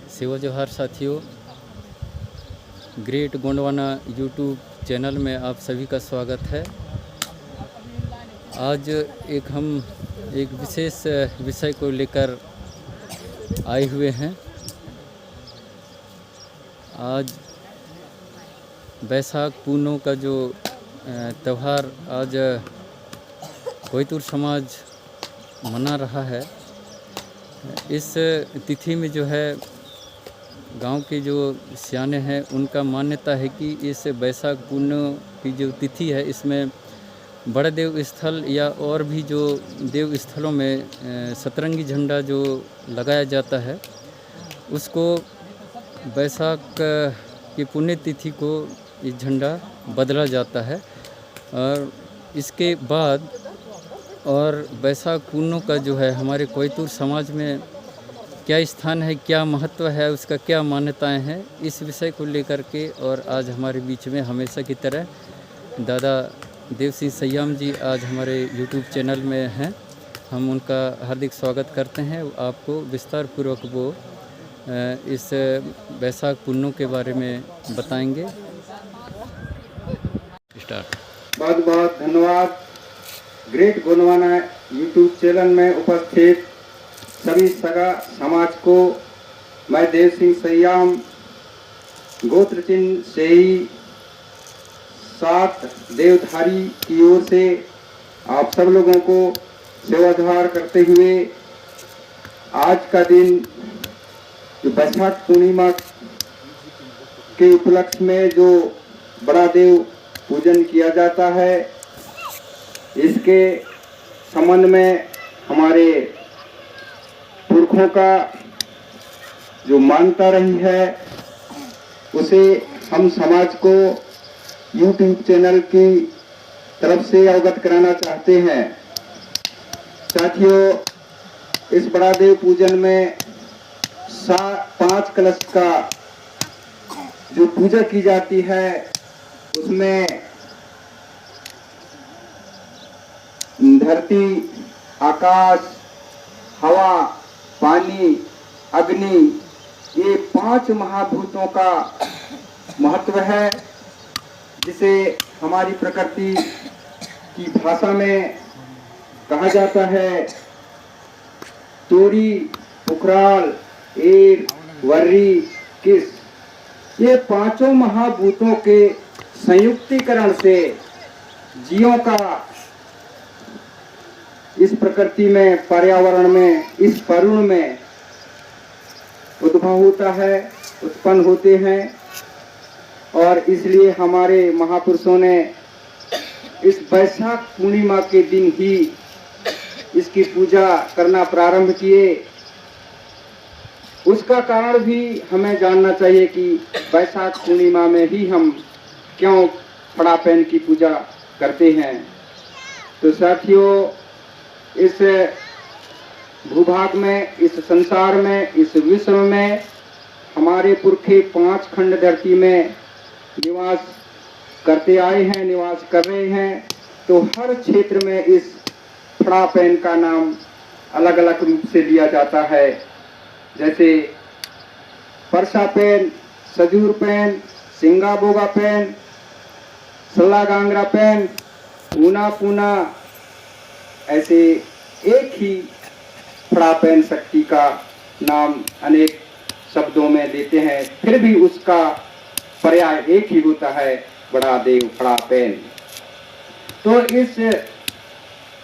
सेवा जोहार साथियों, ग्रेट गोंडवाना यूट्यूब चैनल में आप सभी का स्वागत है। आज हम एक विशेष विषय को लेकर आए हुए हैं। आज बैसाख पूर्णिमा का जो त्यौहार आज कोयतुर समाज मना रहा है। इस तिथि में जो है गांव के जो सियाने हैं उनका मान्यता है कि इस बैसाख पूर्णिमा की जो तिथि है इसमें बड़े देव स्थल या और भी जो देव स्थलों में सतरंगी झंडा जो लगाया जाता है उसको बैसाख की पुण्य तिथि को ये झंडा बदला जाता है। और इसके बाद और बैसाख पूर्णिमा का जो है हमारे कोयतुर समाज में क्या स्थान है, क्या महत्व है, उसका क्या मान्यताएं हैं, इस विषय को लेकर के और आज हमारे बीच में हमेशा की तरह दादा देव सिंह सैयाम जी आज हमारे YouTube चैनल में हैं। हम उनका हार्दिक स्वागत करते हैं। आपको विस्तार पूर्वक वो इस बैसाख पूर्णिमा के बारे में बताएंगे। स्टार्ट। बहुत बहुत धन्यवाद। ग्रेट गोंडवाना YouTube चैनल में उपस्थित सभी सगा समाज को मैं देव सिंह सैयाम गोत्र चिन्ह से ही 7 देवधारी की ओर से आप सब लोगों को सेवा जोहार करते हुए आज का दिन जो बैसाख पूर्णिमा के उपलक्ष्य में जो बड़ा देव पूजन किया जाता है, इसके संबंध में हमारे पुरखों का जो मान्यता रही है उसे हम समाज को YouTube चैनल की तरफ से अवगत कराना चाहते हैं। साथियों, इस बड़ा देव पूजन में 5 कलश का जो पूजा की जाती है उसमें धरती, आकाश, हवा, पानी, अग्नि, ये 5 महाभूतों का महत्व है, जिसे हमारी प्रकृति की भाषा में कहा जाता है तोरी, पुकराल, एर, वर्री, किस। ये 5 महाभूतों के संयुक्तीकरण से जीवों का इस प्रकृति में, पर्यावरण में, इस परुण में उद्भव होता है, उत्पन्न होते हैं। और इसलिए हमारे महापुरुषों ने इस बैसाख पूर्णिमा के दिन ही इसकी पूजा करना प्रारंभ किए। उसका कारण भी हमें जानना चाहिए कि बैसाख पूर्णिमा में ही हम क्यों फड़ापैन की पूजा करते हैं। तो साथियों, इस भूभाग में, इस संसार में, इस विश्व में हमारे पुरखे 5 खंड धरती में निवास करते आए हैं, निवास कर रहे हैं। तो हर क्षेत्र में इस फड़ापैन का नाम अलग अलग रूप से लिया जाता है, जैसे परसा पैन, सजूर पैन, सिंगा बोगा पैन, सल्ला गांगरा पैन, ऊना पूना, ऐसे एक ही फड़ापैन शक्ति का नाम अनेक शब्दों में देते हैं, फिर भी उसका पर्याय एक ही होता है, बड़ा देव फड़ापैन। तो इस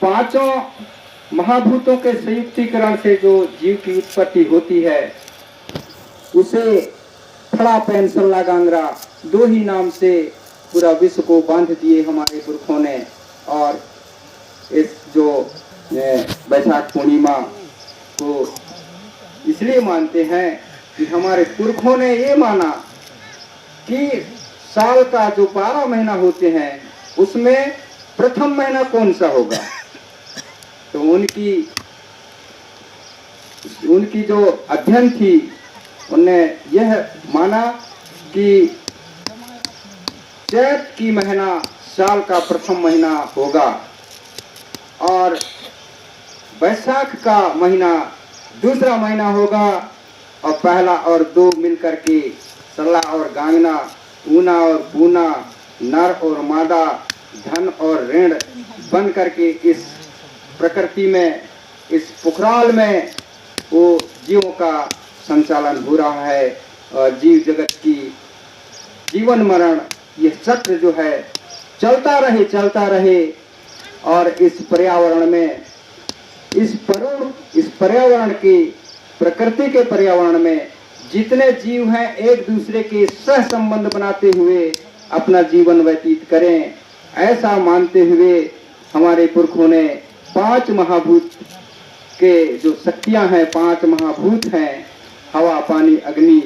5 महाभूतों के संयुक्तीकरण से जो जीव की उत्पत्ति होती है उसे फड़ापैन, सल्ला गांगरा 2 ही नाम से पूरा विश्व को बांध दिए हमारे पुरखों ने। और इस जो बैसाख पूर्णिमा को इसलिए मानते हैं कि हमारे पुरखों ने ये माना कि साल का जो 12 महीना होते हैं उसमें प्रथम महीना कौन सा होगा। तो उनकी जो अध्ययन थी, उन्होंने यह माना कि चैत की महीना साल का प्रथम महीना होगा और बैसाख का महीना दूसरा महीना होगा और पहला और दो मिलकर के सल्ला और गांगना, ऊना और पूना, नर और मादा, धन और ऋण बन करके इस प्रकृति में, इस पुखराल में वो जीवों का संचालन हो रहा है। और जीव जगत की जीवन मरण ये चक्र जो है चलता रहे और इस पर्यावरण में, इस पर्यावरण की, प्रकृति के पर्यावरण में जितने जीव हैं एक दूसरे के सह संबंध बनाते हुए अपना जीवन व्यतीत करें, ऐसा मानते हुए हमारे पुरखों ने 5 महाभूत के जो शक्तियां हैं, 5 महाभूत हैं, हवा, पानी, अग्नि,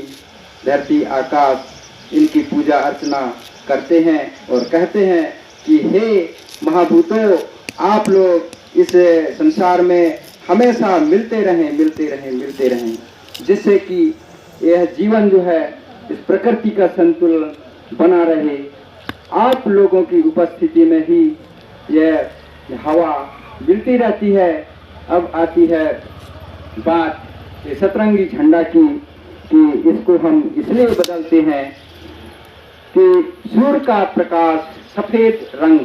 धरती, आकाश, इनकी पूजा अर्चना करते हैं और कहते हैं कि हे महाभूतों, आप लोग इस संसार में हमेशा मिलते रहें, जिससे कि यह जीवन जो है इस प्रकृति का संतुलन बना रहे। आप लोगों की उपस्थिति में ही यह हवा मिलती रहती है। अब आती है बात ये सतरंगी झंडा की, कि इसको हम इसलिए बदलते हैं कि सूर्य का प्रकाश सफेद रंग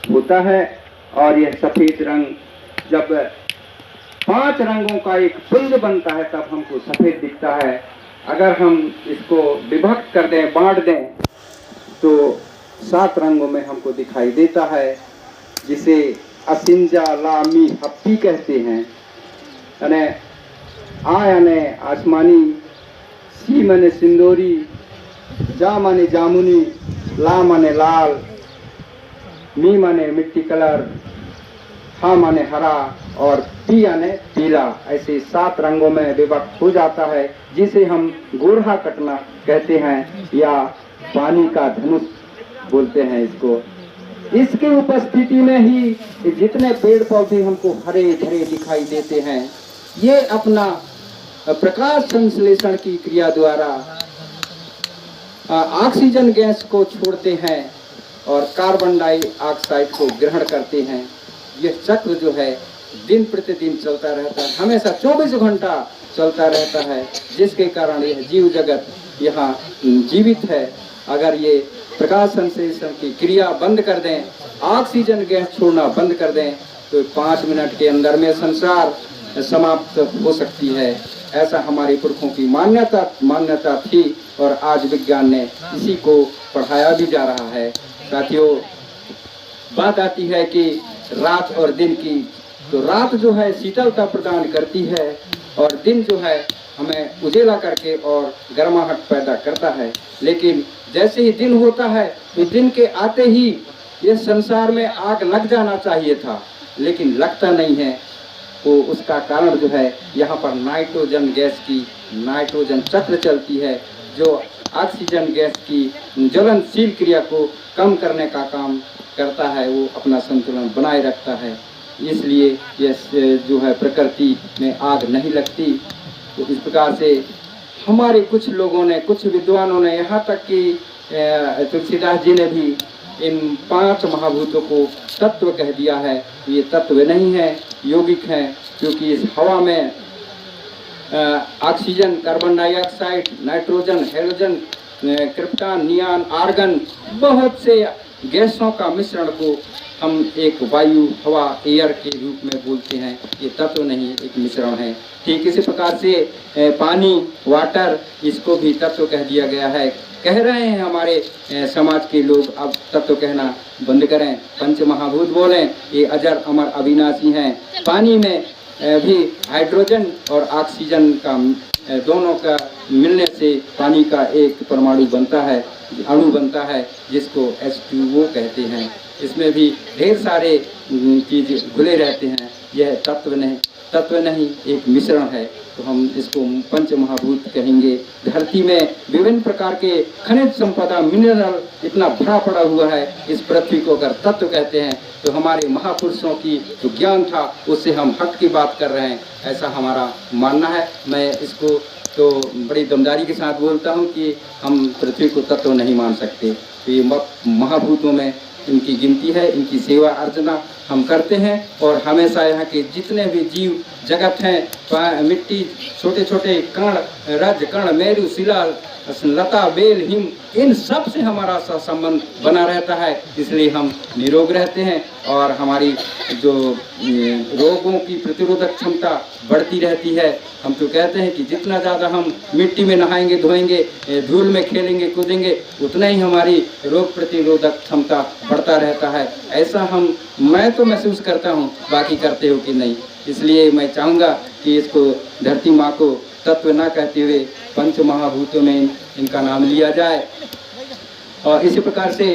होता है और यह सफेद रंग जब 5 रंगों का एक पुंज बनता है तब हमको सफेद दिखता है। अगर हम इसको विभक्त कर दें, बांट दें, तो 7 रंगों में हमको दिखाई देता है, जिसे असिंजा लामी हप्पी कहते हैं। यानी आ यानी आसमानी, सी माने सिंदूरी, जा माने जामुनी, ला माने लाल, मी माने मिट्टी कलर, हा माने हरा और पी याने पीला। ऐसे 7 रंगों में विभक्त हो जाता है, जिसे हम गोरहा कटना कहते हैं या पानी का धनुष बोलते हैं इसको। इसकी उपस्थिति में ही जितने पेड़ पौधे हमको हरे भरे दिखाई देते हैं, ये अपना प्रकाश संश्लेषण की क्रिया द्वारा ऑक्सीजन गैस को छोड़ते हैं और कार्बन डाइऑक्साइड को ग्रहण करते हैं। यह चक्र जो है दिन प्रतिदिन चलता रहता है, हमेशा 24 घंटा चलता रहता है, जिसके कारण यह जीव जगत यहाँ जीवित है। अगर ये प्रकाश संश्लेषण की क्रिया बंद कर दें, ऑक्सीजन गैस छोड़ना बंद कर दें, तो 5 मिनट के अंदर में संसार समाप्त हो सकती है। ऐसा हमारे पुरखों की मान्यता थी और आज विज्ञान ने इसी को पढ़ाया भी जा रहा है। साथियों, बात आती है कि रात और दिन की, तो रात जो है शीतलता प्रदान करती है और दिन जो है हमें उजेला करके और गर्माहट पैदा करता है। लेकिन जैसे ही दिन होता है तो दिन के आते ही ये संसार में आग लग जाना चाहिए था, लेकिन लगता नहीं है। तो उसका कारण जो है यहाँ पर नाइट्रोजन गैस की नाइट्रोजन चक्र चलती है, जो ऑक्सीजन गैस की ज्वलनशील क्रिया को कम करने का काम करता है, वो अपना संतुलन बनाए रखता है। इसलिए यह जो है प्रकृति में आग नहीं लगती। तो इस प्रकार से हमारे कुछ लोगों ने, कुछ विद्वानों ने, यहाँ तक कि तुलसीदास जी ने भी इन 5 महाभूतों को तत्व कह दिया है। ये तत्व नहीं है, यौगिक है, क्योंकि इस हवा में oxygen, carbon dioxide, nitrogen, halogen, krypton, neon, argon, बहुत से गैसों का मिश्रण को हम एक वायु, हवा, एयर के रूप में बोलते हैं। ये तत्व नहीं, एक मिश्रण है। ठीक इसी प्रकार से पानी, वाटर, इसको भी तत्व कह दिया गया है। कह रहे हैं हमारे समाज के लोग, अब तत्व कहना बंद करें, पंच महाभूत बोलें, ये अजर अमर अविनाशी हैं। पानी में भी हाइड्रोजन और ऑक्सीजन का दोनों का मिलने से पानी का एक परमाणु बनता है, अणु बनता है, जिसको H2O कहते हैं। इसमें भी ढेर सारे चीज़ घुले रहते हैं। यह तत्व नहीं एक मिश्रण है। तो हम इसको पंच महाभूत कहेंगे। धरती में विभिन्न प्रकार के खनिज संपदा, मिनरल इतना भरा पड़ा हुआ है। इस पृथ्वी को अगर तत्व कहते हैं तो हमारे महापुरुषों की जो ज्ञान था उससे हम हट की बात कर रहे हैं, ऐसा हमारा मानना है। मैं इसको तो बड़ी दमदारी के साथ बोलता हूँ कि हम पृथ्वी को तत्व नहीं मान सकते। तो ये महाभूतों में इनकी गिनती है, इनकी सेवा अर्चना हम करते हैं और हमेशा यहाँ के जितने भी जीव जगत हैं मिट्टी, छोटे छोटे कण, रज कण, मेरु, शिला, लता, बेल, हिम, इन सब से हमारा संबंध बना रहता है। इसलिए हम निरोग रहते हैं और हमारी जो रोगों की प्रतिरोधक क्षमता बढ़ती रहती है। हम तो कहते हैं कि जितना ज़्यादा हम मिट्टी में नहाएंगे, धोएंगे, धूल में खेलेंगे, कूदेंगे, उतना ही हमारी रोग प्रतिरोधक क्षमता बढ़ता रहता है। ऐसा मैं तो महसूस करता हूँ, बाकी करते हो कि नहीं। इसलिए मैं चाहूँगा कि इसको धरती माँ को तत्व ना कहते हुए पंच महाभूतों में इनका नाम लिया जाए। और इसी प्रकार से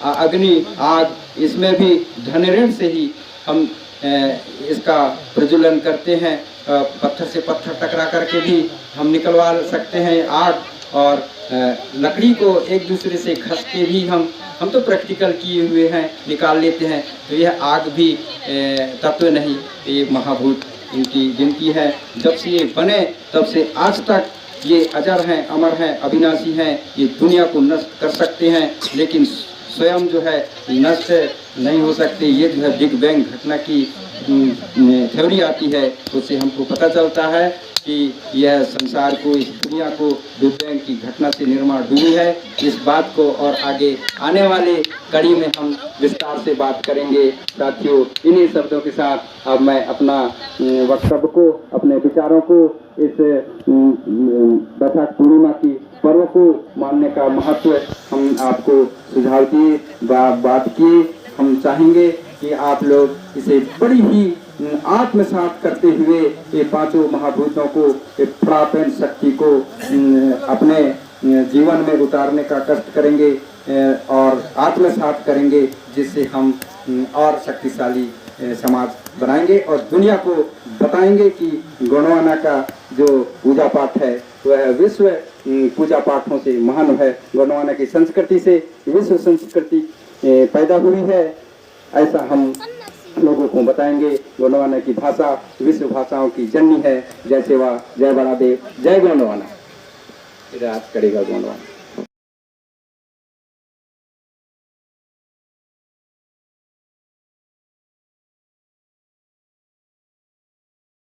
अग्नि, आग, इसमें भी धन ऋण से ही हम इसका प्रज्वलन करते हैं। पत्थर से पत्थर टकरा करके भी हम निकलवा सकते हैं आग, और लकड़ी को एक दूसरे से घस के भी हम तो प्रैक्टिकल किए हुए हैं, निकाल लेते हैं। तो यह आग भी तत्व नहीं, ये महाभूत इनकी गिनती है। जब से ये बने तब से आज तक ये अजर हैं, अमर हैं, अविनाशी हैं। ये दुनिया को नष्ट कर सकते हैं, लेकिन स्वयं जो है नष्ट नहीं हो सकते। ये जो है बिग बैंग घटना की थ्योरी आती है, उससे हमको पता चलता है कि यह संसार को, इस दुनिया को बिग बैंग की घटना से निर्माण हुई है। इस बात को और आगे आने वाले कड़ी में हम विस्तार से बात करेंगे। साथियों, इन्हीं शब्दों के साथ अब मैं अपना वक्तव्य को, अपने विचारों को इस बैसाख पूर्णिमा की पर्व को मानने का महत्व हम आपको सुझाव दिए, बात की। हम चाहेंगे कि आप लोग इसे बड़ी ही आत्मसात करते हुए ये पांचों महाभूतों को, प्रापन शक्ति को अपने जीवन में उतारने का कष्ट करेंगे और आत्मसात करेंगे, जिससे हम और शक्तिशाली समाज बनाएंगे और दुनिया को बताएंगे कि गोंडवाना का जो पूजा पाठ है वह विश्व पूजा पाठों से महान है। गोंडवाना की संस्कृति से विश्व संस्कृति पैदा हुई है, ऐसा हम लोगों को बताएंगे। गोंडवाना की भाषा विश्व भाषाओं की जननी है। जय सेवा, जय बड़ा देव, जय गोंडवाना। राज करेगा गोंडवाना।